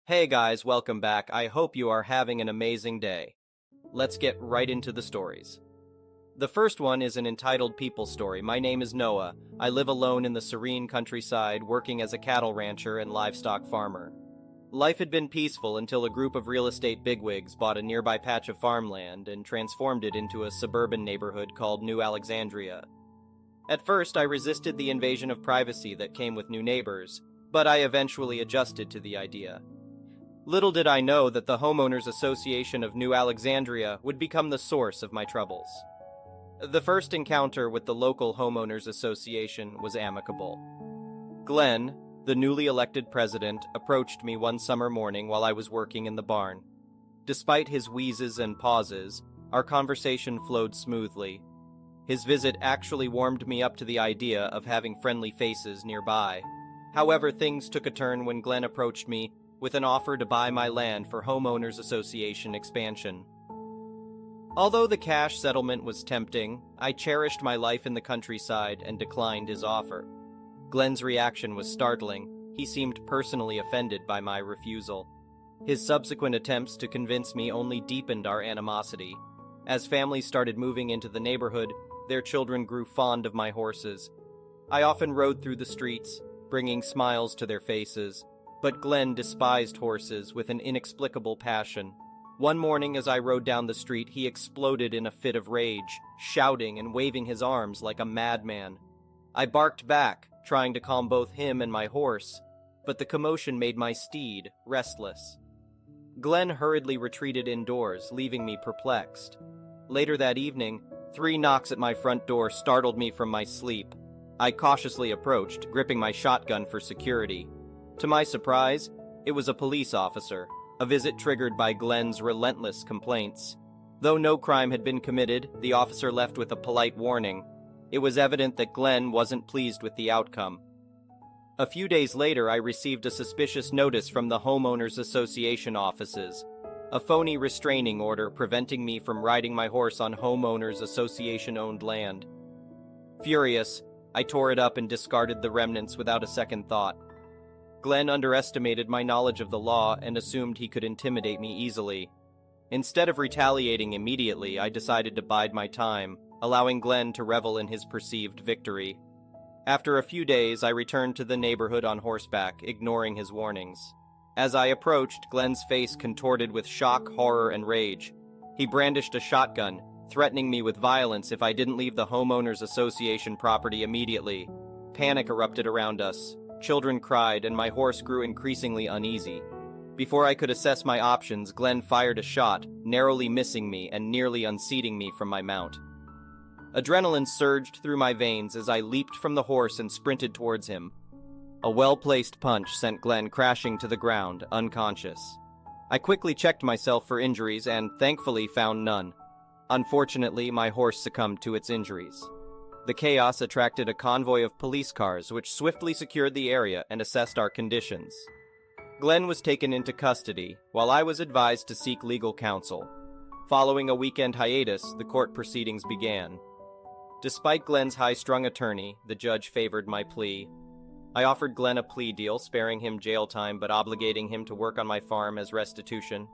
Hey guys, welcome back. I hope you are having an amazing day. Let's get right into the stories. The first one is an entitled people story. My name is Noah. I live alone in the serene countryside, working as a cattle rancher and livestock farmer. Life had been peaceful until a group of real estate bigwigs bought a nearby patch of farmland and transformed it into a suburban neighborhood called New Alexandria. At first, I resisted the invasion of privacy that came with new neighbors, but I eventually adjusted to the idea. Little did I know that the Homeowners Association of New Alexandria would become the source of my troubles. The first encounter with the local Homeowners Association was amicable. Glenn, the newly elected president, approached me one summer morning while I was working in the barn. Despite his wheezes and pauses, our conversation flowed smoothly. His visit actually warmed me up to the idea of having friendly faces nearby. However, things took a turn when Glenn approached me with an offer to buy my land for Homeowners Association expansion. Although the cash settlement was tempting, I cherished my life in the countryside and declined his offer. Glenn's reaction was startling. He seemed personally offended by my refusal. His subsequent attempts to convince me only deepened our animosity. As families started moving into the neighborhood, their children grew fond of my horses. I often rode through the streets, bringing smiles to their faces. But Glenn despised horses with an inexplicable passion. One morning as I rode down the street, he exploded in a fit of rage, shouting and waving his arms like a madman. I barked back, trying to calm both him and my horse, but the commotion made my steed restless. Glenn hurriedly retreated indoors, leaving me perplexed. Later that evening, 3 knocks at my front door startled me from my sleep. I cautiously approached, gripping my shotgun for security. To my surprise, it was a police officer, a visit triggered by Glenn's relentless complaints. Though no crime had been committed, the officer left with a polite warning. It was evident that Glenn wasn't pleased with the outcome. A few days later, I received a suspicious notice from the Homeowners Association offices, a phony restraining order preventing me from riding my horse on Homeowners Association-owned land. Furious, I tore it up and discarded the remnants without a second thought. Glenn underestimated my knowledge of the law and assumed he could intimidate me easily. Instead of retaliating immediately, I decided to bide my time, allowing Glenn to revel in his perceived victory. After a few days, I returned to the neighborhood on horseback, ignoring his warnings. As I approached, Glenn's face contorted with shock, horror, and rage. He brandished a shotgun, threatening me with violence if I didn't leave the Homeowners Association property immediately. Panic erupted around us. Children cried, and my horse grew increasingly uneasy. Before I could assess my options, Glenn fired a shot, narrowly missing me and nearly unseating me from my mount. Adrenaline surged through my veins as I leaped from the horse and sprinted towards him. A well-placed punch sent Glenn crashing to the ground, unconscious. I quickly checked myself for injuries and, thankfully, found none. Unfortunately, my horse succumbed to its injuries. The chaos attracted a convoy of police cars, which swiftly secured the area and assessed our conditions. Glenn was taken into custody, while I was advised to seek legal counsel. Following a weekend hiatus, the court proceedings began. Despite Glenn's high-strung attorney, the judge favored my plea. I offered Glenn a plea deal, sparing him jail time but obligating him to work on my farm as restitution.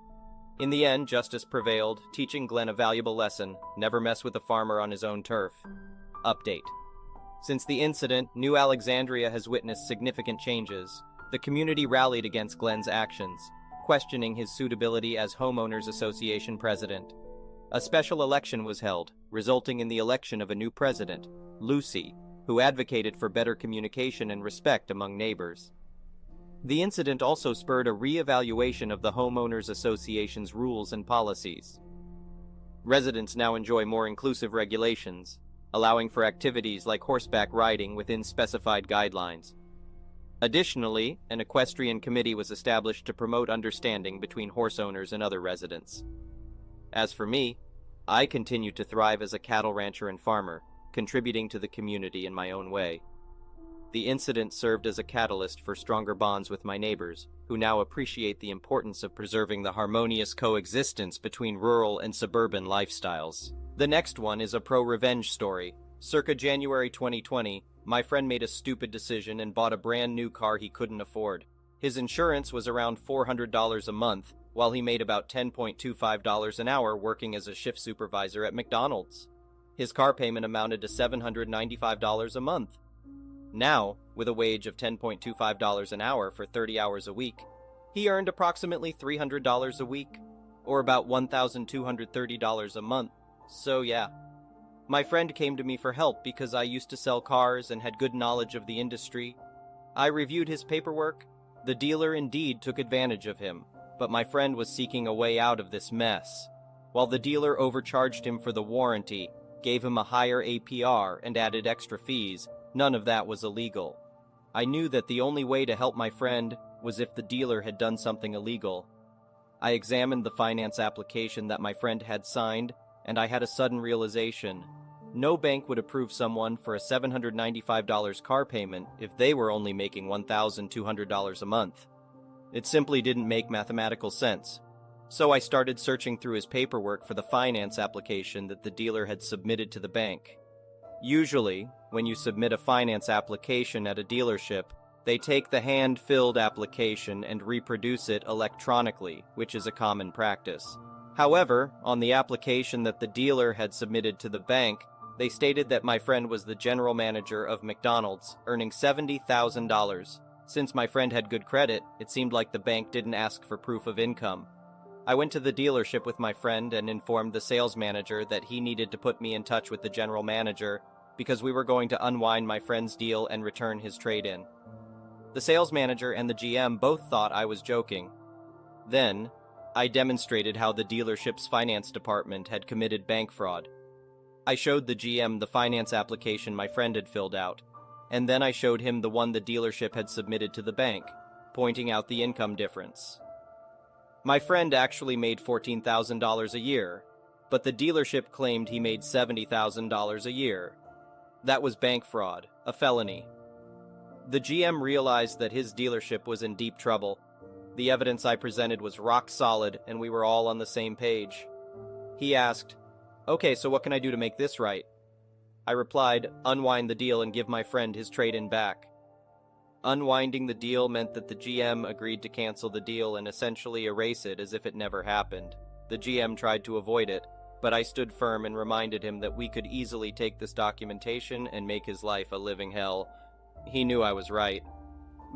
In the end, justice prevailed, teaching Glenn a valuable lesson: never mess with a farmer on his own turf. Update. Since the incident, New Alexandria has witnessed significant changes. The community rallied against Glenn's actions, questioning his suitability as Homeowners Association president. A special election was held, resulting in the election of a new president, Lucy, who advocated for better communication and respect among neighbors. The incident also spurred a re-evaluation of the Homeowners Association's rules and policies. Residents now enjoy more inclusive regulations, allowing for activities like horseback riding within specified guidelines. Additionally, an equestrian committee was established to promote understanding between horse owners and other residents. As for me, I continue to thrive as a cattle rancher and farmer, contributing to the community in my own way. The incident served as a catalyst for stronger bonds with my neighbors, who now appreciate the importance of preserving the harmonious coexistence between rural and suburban lifestyles. The next one is a pro-revenge story. Circa January 2020, my friend made a stupid decision and bought a brand new car he couldn't afford. His insurance was around $400 a month, while he made about $10.25 an hour working as a shift supervisor at McDonald's. His car payment amounted to $795 a month. Now, with a wage of $10.25 an hour for 30 hours a week, he earned approximately $300 a week, or about $1,230 a month. So yeah. My friend came to me for help because I used to sell cars and had good knowledge of the industry. I reviewed his paperwork. The dealer indeed took advantage of him, but my friend was seeking a way out of this mess. While the dealer overcharged him for the warranty, gave him a higher APR, and added extra fees, none of that was illegal. I knew that the only way to help my friend was if the dealer had done something illegal. I examined the finance application that my friend had signed, and I had a sudden realization. No bank would approve someone for a $795 car payment if they were only making $1,200 a month. It simply didn't make mathematical sense. So I started searching through his paperwork for the finance application that the dealer had submitted to the bank. Usually, when you submit a finance application at a dealership, they take the hand-filled application and reproduce it electronically, which is a common practice. However, on the application that the dealer had submitted to the bank, they stated that my friend was the general manager of McDonald's, earning $70,000. Since my friend had good credit, it seemed like the bank didn't ask for proof of income. I went to the dealership with my friend and informed the sales manager that he needed to put me in touch with the general manager because we were going to unwind my friend's deal and return his trade-in. The sales manager and the GM both thought I was joking. Then, I demonstrated how the dealership's finance department had committed bank fraud. I showed the GM the finance application my friend had filled out, and then I showed him the one the dealership had submitted to the bank, pointing out the income difference. My friend actually made $14,000 a year, but the dealership claimed he made $70,000 a year. That was bank fraud, a felony. The GM realized that his dealership was in deep trouble. The evidence I presented was rock solid, and we were all on the same page. He asked, "Okay, so what can I do to make this right?" I replied, "Unwind the deal and give my friend his trade-in back." Unwinding the deal meant that the GM agreed to cancel the deal and essentially erase it as if it never happened. The GM tried to avoid it, but I stood firm and reminded him that we could easily take this documentation and make his life a living hell. He knew I was right.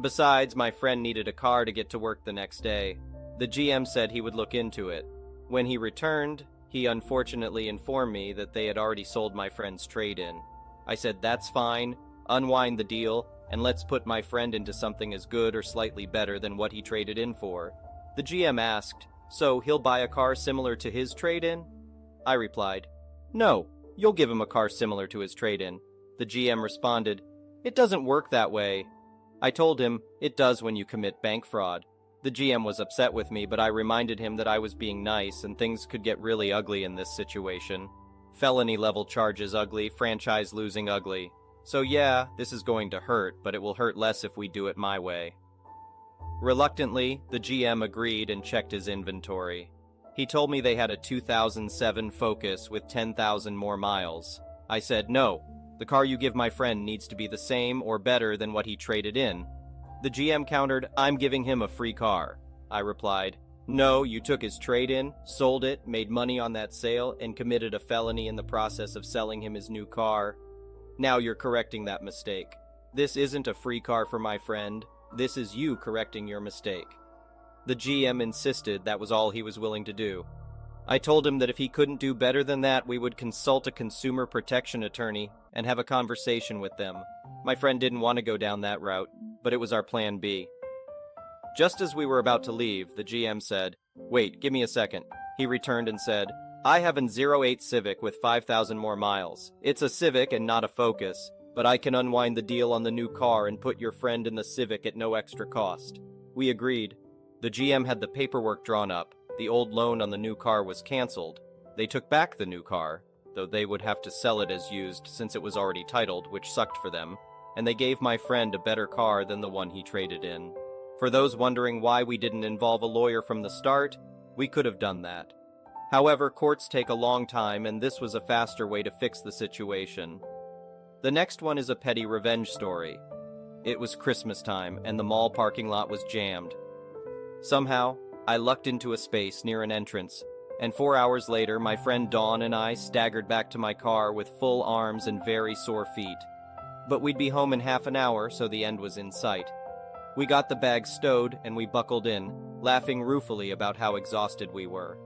Besides, my friend needed a car to get to work the next day. The GM said he would look into it. When he returned, he unfortunately informed me that they had already sold my friend's trade-in. I said, "That's fine, unwind the deal, and let's put my friend into something as good or slightly better than what he traded in for." The GM asked, "So he'll buy a car similar to his trade-in?" I replied, "No, you'll give him a car similar to his trade-in." The GM responded, "It doesn't work that way." I told him, "It does when you commit bank fraud." The GM was upset with me, but I reminded him that I was being nice and things could get really ugly in this situation. Felony-level charges ugly, franchise losing ugly. So yeah, this is going to hurt, but it will hurt less if we do it my way. Reluctantly, the GM agreed and checked his inventory. He told me they had a 2007 Focus with 10,000 more miles. I said, "No, the car you give my friend needs to be the same or better than what he traded in." The GM countered, "I'm giving him a free car." I replied, "No, you took his trade-in, sold it, made money on that sale, and committed a felony in the process of selling him his new car. Now you're correcting that mistake. This isn't a free car for my friend. This is you correcting your mistake." The GM insisted that was all he was willing to do. I told him that if he couldn't do better than that, we would consult a consumer protection attorney and have a conversation with them. My friend didn't want to go down that route, but it was our plan B. Just as we were about to leave, the GM said, "Wait, give me a second." He returned and said, "I have an 08 Civic with 5,000 more miles. It's a Civic and not a Focus, but I can unwind the deal on the new car and put your friend in the Civic at no extra cost." We agreed. The GM had the paperwork drawn up. The old loan on the new car was canceled. They took back the new car, though they would have to sell it as used since it was already titled, which sucked for them, and they gave my friend a better car than the one he traded in. For those wondering why we didn't involve a lawyer from the start, we could have done that. However, courts take a long time, and this was a faster way to fix the situation. The next one is a petty revenge story. It was Christmas time, and the mall parking lot was jammed. Somehow, I lucked into a space near an entrance, and 4 hours later, my friend Dawn and I staggered back to my car with full arms and very sore feet. But we'd be home in half an hour, so the end was in sight. We got the bags stowed, and we buckled in, laughing ruefully about how exhausted we were.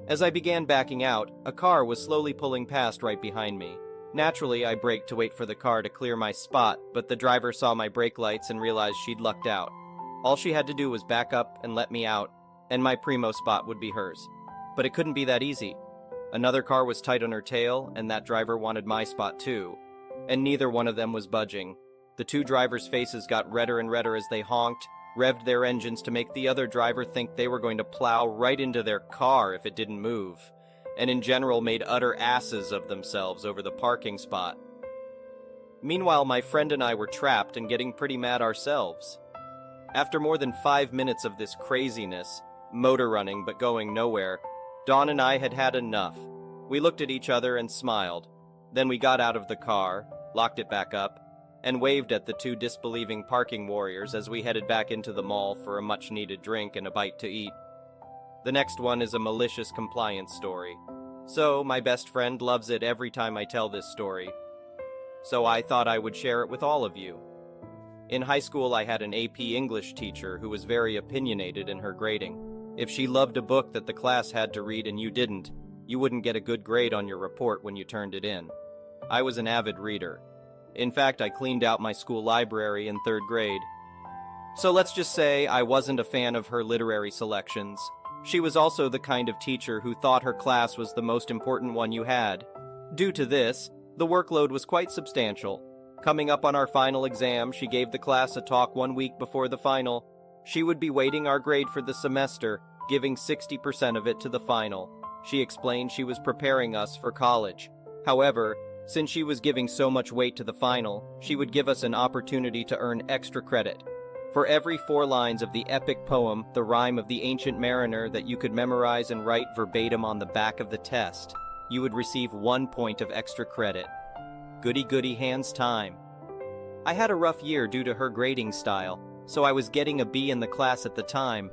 As I began backing out, a car was slowly pulling past right behind me. Naturally, I braked to wait for the car to clear my spot, but the driver saw my brake lights and realized she'd lucked out. All she had to do was back up and let me out, and my primo spot would be hers. But it couldn't be that easy. Another car was tight on her tail, and that driver wanted my spot too. And neither one of them was budging. The two drivers' faces got redder and redder as they honked, revved their engines to make the other driver think they were going to plow right into their car if it didn't move, and in general made utter asses of themselves over the parking spot. Meanwhile, my friend and I were trapped and getting pretty mad ourselves. After more than 5 minutes of this craziness, motor running but going nowhere, Dawn and I had had enough. We looked at each other and smiled. Then we got out of the car, locked it back up, and waved at the two disbelieving parking warriors as we headed back into the mall for a much-needed drink and a bite to eat. The next one is a malicious compliance story. So, my best friend loves it every time I tell this story. So I thought I would share it with all of you. In high school, I had an AP English teacher who was very opinionated in her grading. If she loved a book that the class had to read and you didn't, you wouldn't get a good grade on your report when you turned it in. I was an avid reader. In fact, I cleaned out my school library in 3rd grade. So let's just say I wasn't a fan of her literary selections. She was also the kind of teacher who thought her class was the most important one you had. Due to this, the workload was quite substantial. Coming up on our final exam, she gave the class a talk 1 week before the final. She would be weighting our grade for the semester, giving 60% of it to the final. She explained she was preparing us for college. However, since she was giving so much weight to the final, she would give us an opportunity to earn extra credit. For every 4 lines of the epic poem, The Rime of the Ancient Mariner, that you could memorize and write verbatim on the back of the test, you would receive 1 point of extra credit. Goody goody hands time. I had a rough year due to her grading style, so I was getting a B in the class at the time.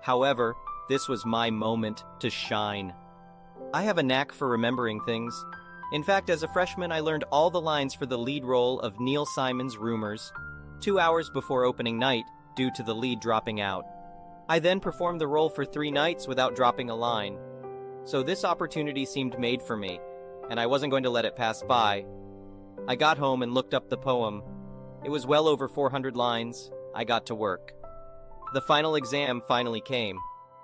However, this was my moment to shine. I have a knack for remembering things. In fact, as a freshman, I learned all the lines for the lead role of Neil Simon's Rumors, 2 hours before opening night, due to the lead dropping out. I then performed the role for 3 nights without dropping a line. So this opportunity seemed made for me, and I wasn't going to let it pass by. I got home and looked up the poem. It was well over 400 lines. I got to work. The final exam finally came.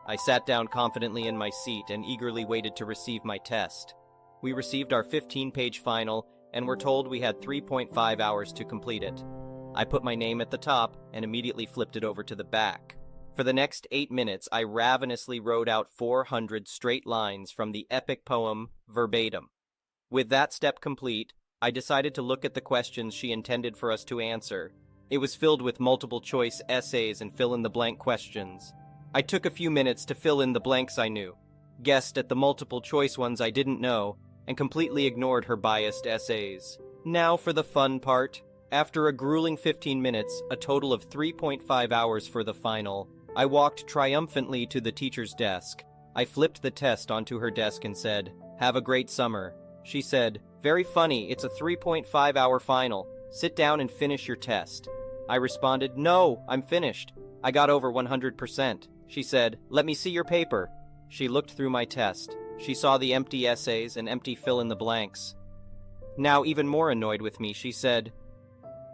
I sat down confidently in my seat and eagerly waited to receive my test. We received our 15-page final and were told we had 3.5 hours to complete it. I put my name at the top and immediately flipped it over to the back. For the next 8 minutes, I ravenously wrote out 400 straight lines from the epic poem verbatim. With that step complete, I decided to look at the questions she intended for us to answer. It was filled with multiple-choice essays and fill-in-the-blank questions. I took a few minutes to fill in the blanks I knew, guessed at the multiple-choice ones I didn't know, and completely ignored her biased essays. Now for the fun part. After a grueling 15 minutes, a total of 3.5 hours for the final, I walked triumphantly to the teacher's desk. I flipped the test onto her desk and said, "Have a great summer." She said, "Very funny, it's a 3.5-hour final. Sit down and finish your test." I responded, "No, I'm finished. I got over 100%. She said, "Let me see your paper." She looked through my test. She saw the empty essays and empty fill-in-the-blanks. Now, even more annoyed with me, she said,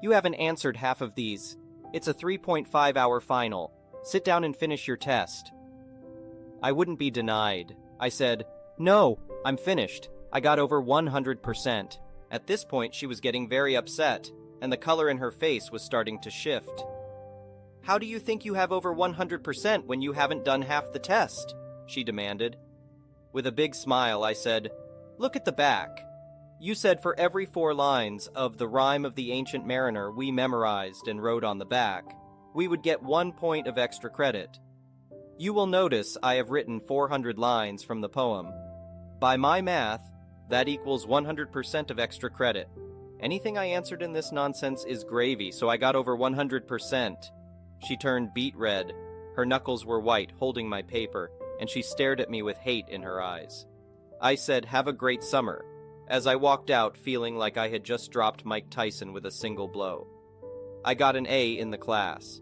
"You haven't answered half of these. It's a 3.5-hour final. Sit down and finish your test." I wouldn't be denied. I said, "No, I'm finished. I got over 100%. At this point, she was getting very upset, and the color in her face was starting to shift. "How do you think you have over 100% when you haven't done half the test?" she demanded. With a big smile, I said, "Look at the back. You said for every 4 lines of The Rime of the Ancient Mariner we memorized and wrote on the back, we would get 1 point of extra credit. You will notice I have written 400 lines from the poem. By my math, that equals 100% of extra credit. Anything I answered in this nonsense is gravy, so I got over 100%. She turned beet red. Her knuckles were white, holding my paper, and she stared at me with hate in her eyes. I said, "Have a great summer," as I walked out feeling like I had just dropped Mike Tyson with a single blow. I got an A in the class.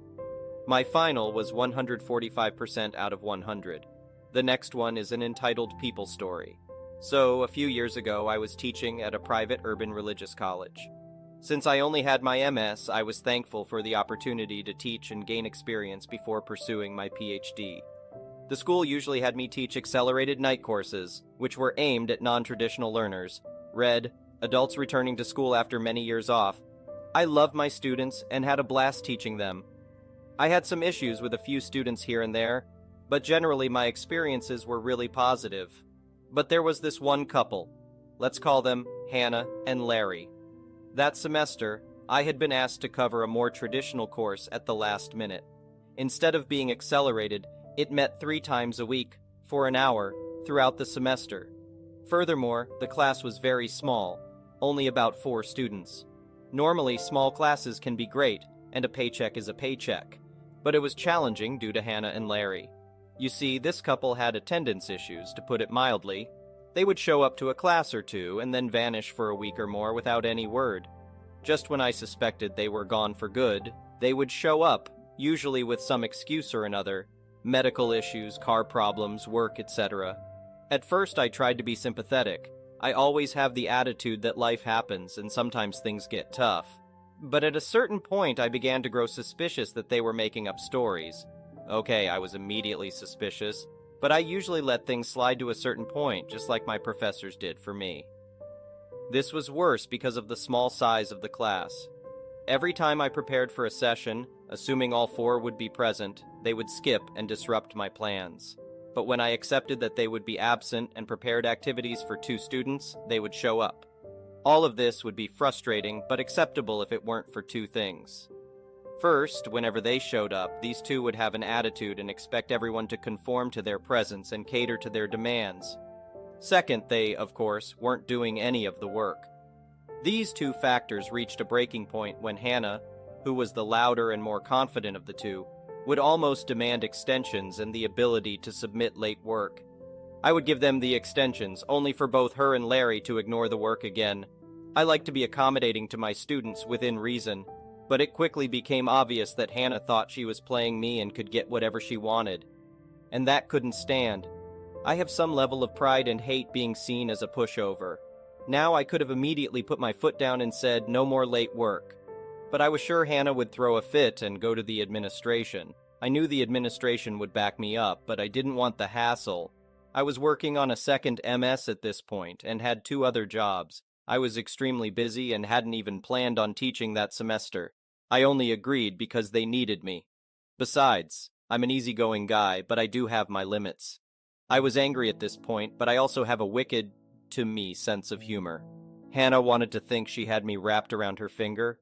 My final was 145% out of 100. The next one is an entitled people story. So, a few years ago, I was teaching at a private urban religious college. Since I only had my MS, I was thankful for the opportunity to teach and gain experience before pursuing my PhD. The school usually had me teach accelerated night courses, which were aimed at non-traditional learners. Read, adults returning to school after many years off. I loved my students and had a blast teaching them. I had some issues with a few students here and there, but generally my experiences were really positive. But there was this one couple. Let's call them Hannah and Larry. That semester, I had been asked to cover a more traditional course at the last minute. Instead of being accelerated, it met 3 times a week, for an hour, throughout the semester. Furthermore, the class was very small, only about 4 students. Normally, small classes can be great, and a paycheck is a paycheck. But it was challenging due to Hannah and Larry. You see, this couple had attendance issues, to put it mildly. They would show up to a class or two and then vanish for a week or more without any word. Just when I suspected they were gone for good, they would show up, usually with some excuse or another, medical issues, car problems, work, etc. At first I tried to be sympathetic. I always have the attitude that life happens and sometimes things get tough. But at a certain point I began to grow suspicious that they were making up stories. Okay, I was immediately suspicious, but I usually let things slide to a certain point, just like my professors did for me. This was worse because of the small size of the class. Every time I prepared for a session, assuming all 4 would be present, they would skip and disrupt my plans. But when I accepted that they would be absent and prepared activities for 2 students, they would show up. All of this would be frustrating, but acceptable if it weren't for 2 things. First, whenever they showed up, these 2 would have an attitude and expect everyone to conform to their presence and cater to their demands. Second, they, of course, weren't doing any of the work. These 2 factors reached a breaking point when Hannah, who was the louder and more confident of the 2, would almost demand extensions and the ability to submit late work. I would give them the extensions, only for both her and Larry to ignore the work again. I like to be accommodating to my students within reason, but it quickly became obvious that Hannah thought she was playing me and could get whatever she wanted. And that couldn't stand. I have some level of pride and hate being seen as a pushover. Now I could have immediately put my foot down and said, "No more late work." But I was sure Hannah would throw a fit and go to the administration. I knew the administration would back me up, but I didn't want the hassle. I was working on a second MS at this point and had 2 other jobs. I was extremely busy and hadn't even planned on teaching that semester. I only agreed because they needed me. Besides, I'm an easygoing guy, but I do have my limits. I was angry at this point, but I also have a wicked, to me, sense of humor. Hannah wanted to think she had me wrapped around her finger.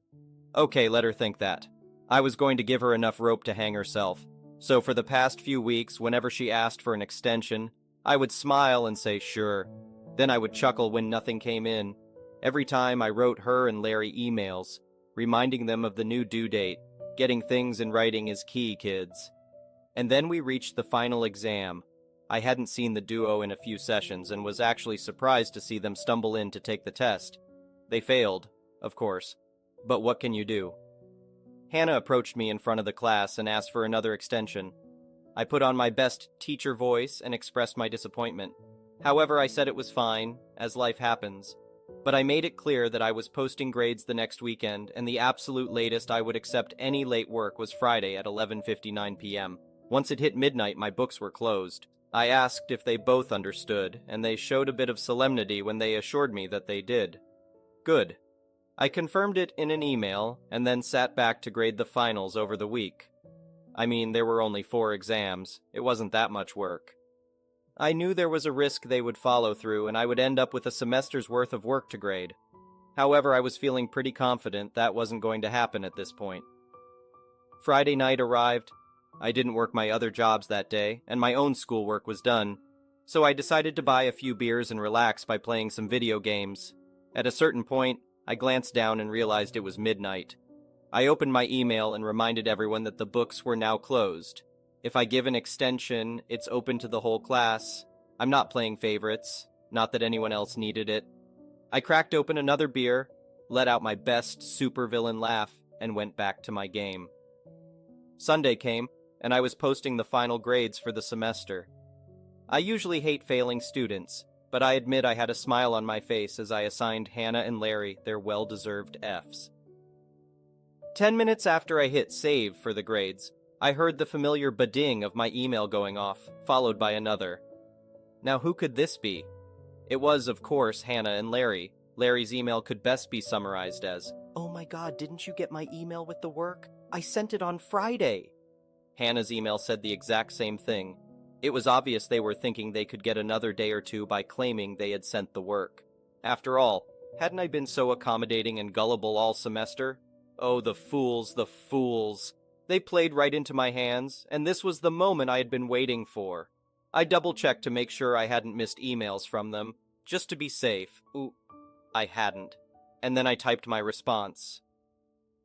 Okay, let her think that. I was going to give her enough rope to hang herself. So for the past few weeks, whenever she asked for an extension, I would smile and say sure. Then I would chuckle when nothing came in. Every time I wrote her and Larry emails, reminding them of the new due date. Getting things in writing is key, kids. And then we reached the final exam. I hadn't seen the duo in a few sessions and was actually surprised to see them stumble in to take the test. They failed, of course. But what can you do? Hannah approached me in front of the class and asked for another extension. I put on my best teacher voice and expressed my disappointment. However, I said it was fine, as life happens. But I made it clear that I was posting grades the next weekend, and the absolute latest I would accept any late work was Friday at 11:59 p.m. Once it hit midnight, my books were closed. I asked if they both understood, and they showed a bit of solemnity when they assured me that they did. Good. I confirmed it in an email, and then sat back to grade the finals over the week. I mean, there were only 4 exams. It wasn't that much work. I knew there was a risk they would follow through, and I would end up with a semester's worth of work to grade. However, I was feeling pretty confident that wasn't going to happen at this point. Friday night arrived. I didn't work my other jobs that day, and my own schoolwork was done, so I decided to buy a few beers and relax by playing some video games. At a certain point, I glanced down and realized it was midnight. I opened my email and reminded everyone that the books were now closed. If I give an extension, it's open to the whole class. I'm not playing favorites, not that anyone else needed it. I cracked open another beer, let out my best supervillain laugh, and went back to my game. Sunday came, and I was posting the final grades for the semester. I usually hate failing students, but I admit I had a smile on my face as I assigned Hannah and Larry their well-deserved Fs. 10 minutes after I hit save for the grades, I heard the familiar ba-ding of my email going off, followed by another. Now who could this be? It was, of course, Hannah and Larry. Larry's email could best be summarized as, "Oh my god, didn't you get my email with the work? I sent it on Friday." Hannah's email said the exact same thing. It was obvious they were thinking they could get another day or two by claiming they had sent the work. After all, hadn't I been so accommodating and gullible all semester? Oh, the fools, the fools. They played right into my hands, and this was the moment I had been waiting for. I double-checked to make sure I hadn't missed emails from them, just to be safe. Ooh, I hadn't. And then I typed my response.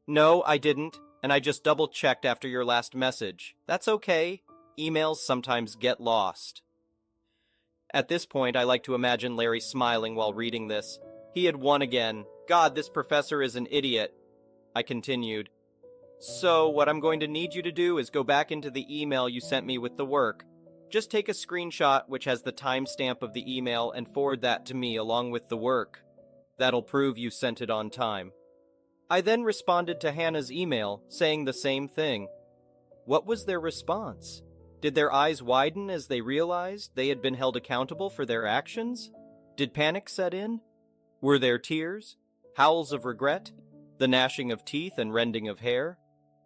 "No, I didn't, and I just double-checked after your last message. That's okay. Emails sometimes get lost." At this point, I like to imagine Larry smiling while reading this. He had won again. God, this professor is an idiot. I continued. "So, what I'm going to need you to do is go back into the email you sent me with the work. Just take a screenshot which has the timestamp of the email and forward that to me along with the work. That'll prove you sent it on time." I then responded to Hannah's email, saying the same thing. What was their response? Did their eyes widen as they realized they had been held accountable for their actions? Did panic set in? Were there tears? Howls of regret? The gnashing of teeth and rending of hair?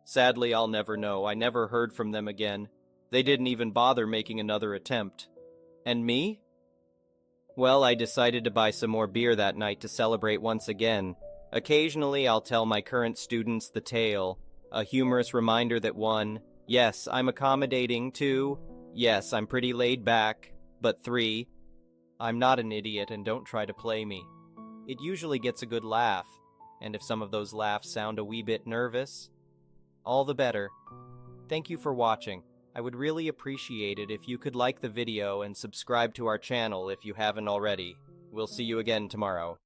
Sadly, I'll never know. I never heard from them again. They didn't even bother making another attempt. And me? Well, I decided to buy some more beer that night to celebrate once again. Occasionally, I'll tell my current students the tale, a humorous reminder that 1, yes, I'm accommodating, 2, yes, I'm pretty laid back, but 3, I'm not an idiot and don't try to play me. It usually gets a good laugh, and if some of those laughs sound a wee bit nervous, all the better. Thank you for watching. I would really appreciate it if you could like the video and subscribe to our channel if you haven't already. We'll see you again tomorrow.